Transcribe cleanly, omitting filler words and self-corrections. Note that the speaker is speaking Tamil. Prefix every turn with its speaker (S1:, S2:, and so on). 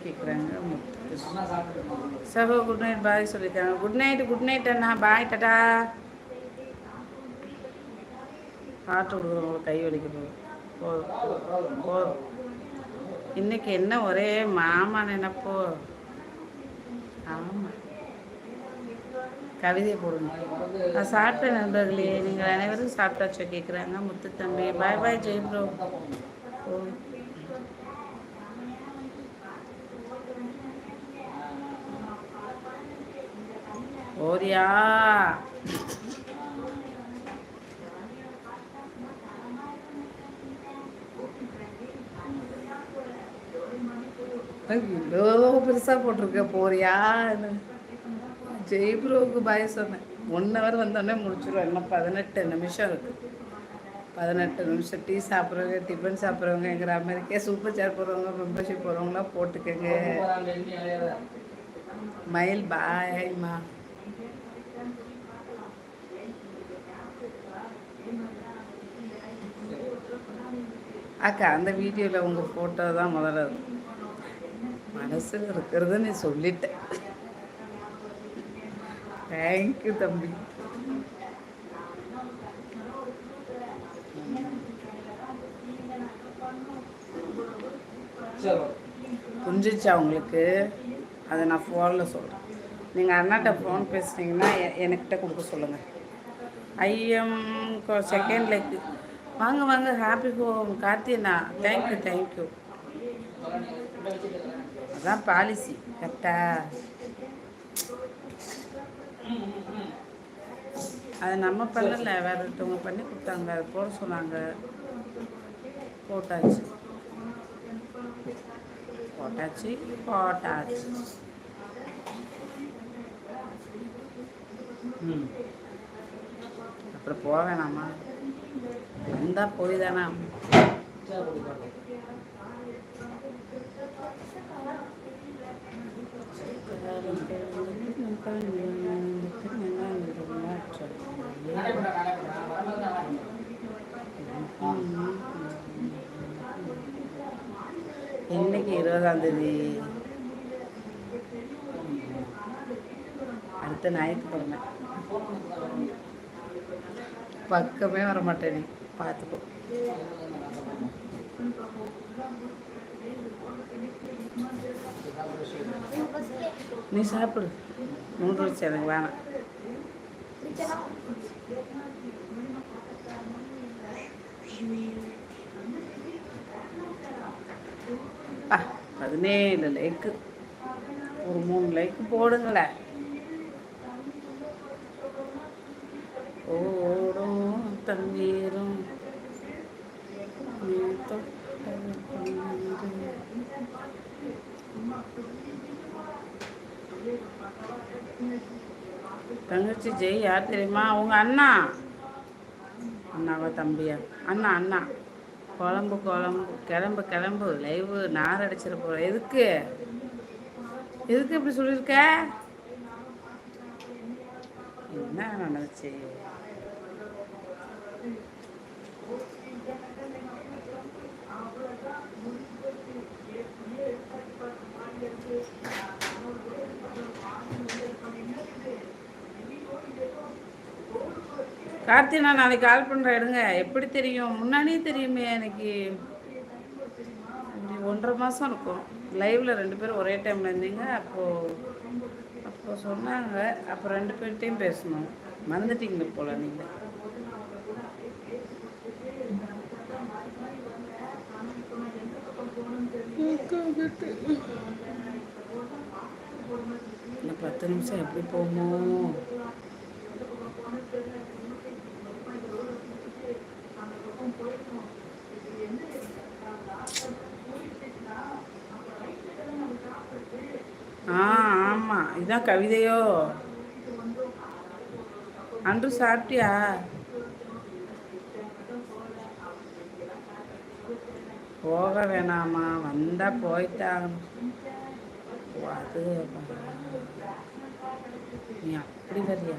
S1: கேட்குறாங்க. சகோ குட் நைட் பாய் சொல்லியிருக்காங்க. குட் நைட் அண்ணா, பாய் டாடா. பாட்டு கொடுக்குறவங்களுக்கு கை வலிக்குது. இன்னைக்கு என்ன ஒரே மாமா நினைப்போ. ஆமாம், கவிதை போடுங்க. நான் சாப்பிட்டேன் நண்பர்களே, நீங்கள் அனைவரும் சாப்பிட்டாச்சோ கேட்குறாங்க. முத்து தம்பி பாய் பாய் ஜெய் ப்ரோ. ஓரியா இவ்வளோ பெருசாக போட்டிருக்க போறியா? ஜெய்ப்ரோவுக்கு பாய் சொன்னேன். 1 ஹவர் வந்தோடனே முடிச்சிடுவோம். இன்னும் 18 நிமிஷம் இருக்குது. 18 நிமிஷம். டீ சாப்பிட்றவங்க, டிஃபன் சாப்பிட்றவங்கிற மாதிரிக்கே சூப்பர் சேர் போடுறவங்க, மெம்பர்ஷிப் போடுறவங்களாம் போட்டுக்கோங்க. மயில் பாய்மா. அக்கா அந்த வீடியோவில் உங்கள் ஃபோட்டோ தான் முதல்ல மனசில் இருக்கிறத நீ சொல்லிட்ட. தேங்க்யூ தம்பி. புரிஞ்சிச்சா உங்களுக்கு? அதை நான் ஃபோனில் சொல்கிறேன். நீங்கள் அண்ணாட்ட ஃபோன் பேசுனீங்கன்னா என்கிட்ட கொடுக்க சொல்லுங்கள். I'm second like. வாங்க வாங்க, ஹாப்பி ஹோம் கார்த்தியண்ணா. தேங்க்யூ. அதான் பாலிசி கரெக்டா? அதை நம்ம பண்ணலை, வேற ஒருத்தவங்க பண்ணி கொடுத்தாங்க. அது போட சொன்னாங்க, போட்டாச்சு. அப்புறம் போக வேணாமா? வந்தால் போய் தானே. இன்னைக்கு 20ஆம் தேதி. அடுத்த ஞாயிற்றுக்கிழமை. பக்கமே வர மாட்டேன். நீ பார்த்துக்கோ. நீ சாப்பிடு. நூடுல்ஸ் எனக்கு வேணாம். 17 லைக்கு. ஒரு 3 லைக்கு போடுங்களேன். ஓடும் தண்ணீரும் தங்கச்சி ஜெய் யார் தெரியுமா? உங்க அண்ணாவா தம்பியா? அண்ணா. குழம்பு கிளம்பு லைவ் நார் அடிச்சிட போற. எதுக்கு இப்படி சொல்லியிருக்க? என்ன நடந்துச்சு? கார்த்தி, நான் நாளைக்கு கால் பண்ணுறேன். எடுங்க. எப்படி தெரியும்? முன்னாடியே தெரியுமே எனக்கு. 1.5 மாதம் இருக்கும். லைவில் 2 பேரும் ஒரே டைமில் இருந்தீங்க. அப்போ சொன்னாங்க. அப்போ 2 பேர்கிட்டையும் பேசணும். மறந்துட்டீங்க போல நீங்கள். இந்த 10 நிமிஷம் எப்படி போகணும்? ஆமாம், இதுதான் கவிதையோ? அன்று சாப்பிட்டியா? போக வேணாமா? வந்தால் போயிட்டாங்க. அது நீ அப்படி வரியா?